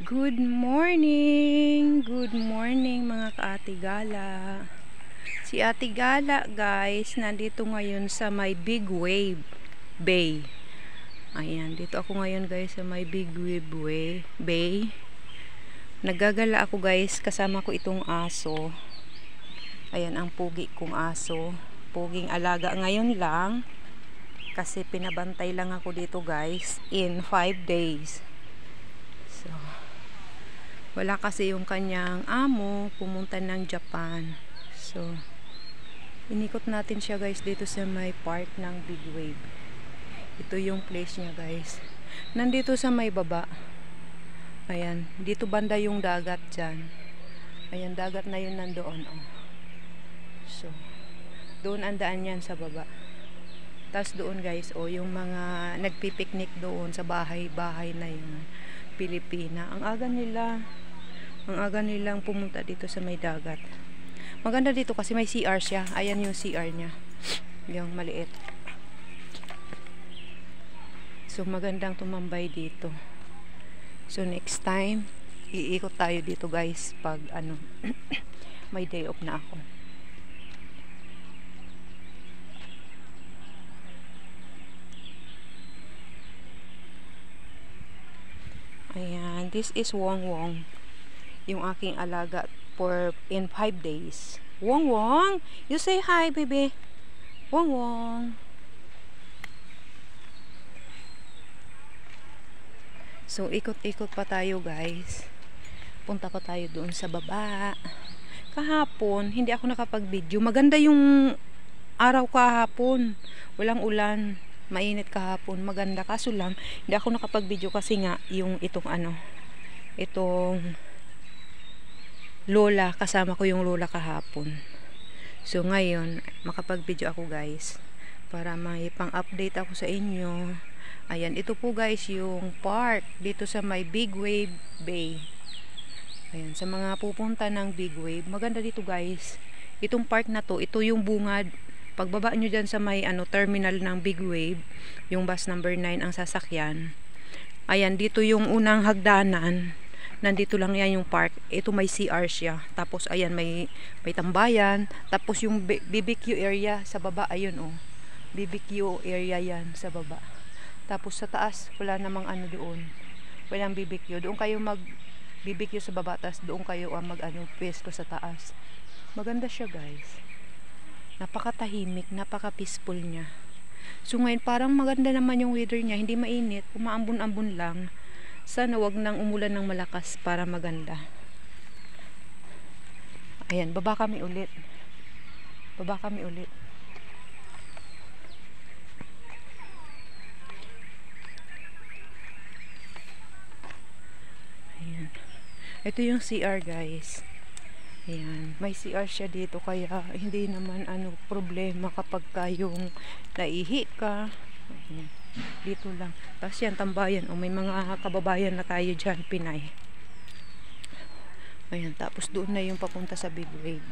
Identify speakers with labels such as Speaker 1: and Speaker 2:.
Speaker 1: Good morning! Good morning mga ka-Ate Gala. Si Ate Gala guys, nandito ngayon sa may Big Wave Bay. Ayan, dito ako ngayon guys sa may Big Wave Bay. Naggagala ako guys, kasama ko itong aso. Ayan ang pugi kong aso. Puging alaga ngayon lang. Kasi pinabantay lang ako dito guys in 5 days. So, wala kasi yung kanyang amo, pumunta ng Japan. So, inikot natin siya guys dito sa may park ng Big Wave. Ito yung place niya guys. Nandito sa may baba. Ayan, dito banda yung dagat dyan. Ayan, dagat na yun nandoon. Oh. So, doon ang daan yan sa baba. Tapos doon guys, oh, yung mga nagpipiknik doon sa bahay-bahay na yun. Pilipina. Ang aga nilang pumunta dito sa may dagat. Maganda dito kasi may CR siya. Ayan yung CR niya. Yung maliit. So magandang tumambay dito. So next time, iikot tayo dito guys pag ano may day off na ako. Ayan, this is Wong Wong. Yung aking alaga for in 5 days. Wong Wong, you say hi, baby. Wong Wong. So, ikot-ikot pa tayo, guys. Punta pa tayo doon sa baba. Kahapon, hindi ako nakapag-video. Maganda yung araw kahapon. Walang ulan. Mainit kahapon, maganda, kaso lang hindi ako nakapag-video kasi nga yung itong lola, kasama ko yung lola kahapon. So ngayon makapag-video ako guys para may pang-update ako sa inyo. Ayan, ito po guys yung park dito sa may Big Wave Bay. Ayan, sa mga pupunta ng Big Wave, maganda dito guys. Itong park na to, ito yung bungad. Pagbaba nyo dyan sa may terminal ng Big Wave, yung bus number 9 ang sasakyan. Ayan, dito yung unang hagdanan. Nandito lang yan yung park. Ito may CR siya. Tapos ayan, may tambayan. Tapos yung BBQ area sa baba, ayun oh. BBQ area yan sa baba. Tapos sa taas, wala namang ano doon. Walang BBQ. Doon kayo mag BBQ sa baba, tapos doon kayo pwesto sa taas. Maganda siya guys. Napakatahimik, napaka-peaceful niya. So ngayon parang maganda naman yung weather niya, hindi mainit, umaambon-ambon lang. Sana wag nang umulan ng malakas para maganda. Ayan, baba kami ulit. Baba kami ulit. Ayan. Ito yung CR guys. Ayan, may CR siya dito kaya hindi naman problema kapag yung naihi ka. Ayan, dito lang. Tapos yan, tambayan. May mga kababayan na tayo dyan, Pinay. Ayan, tapos doon na yung papunta sa Big Wave.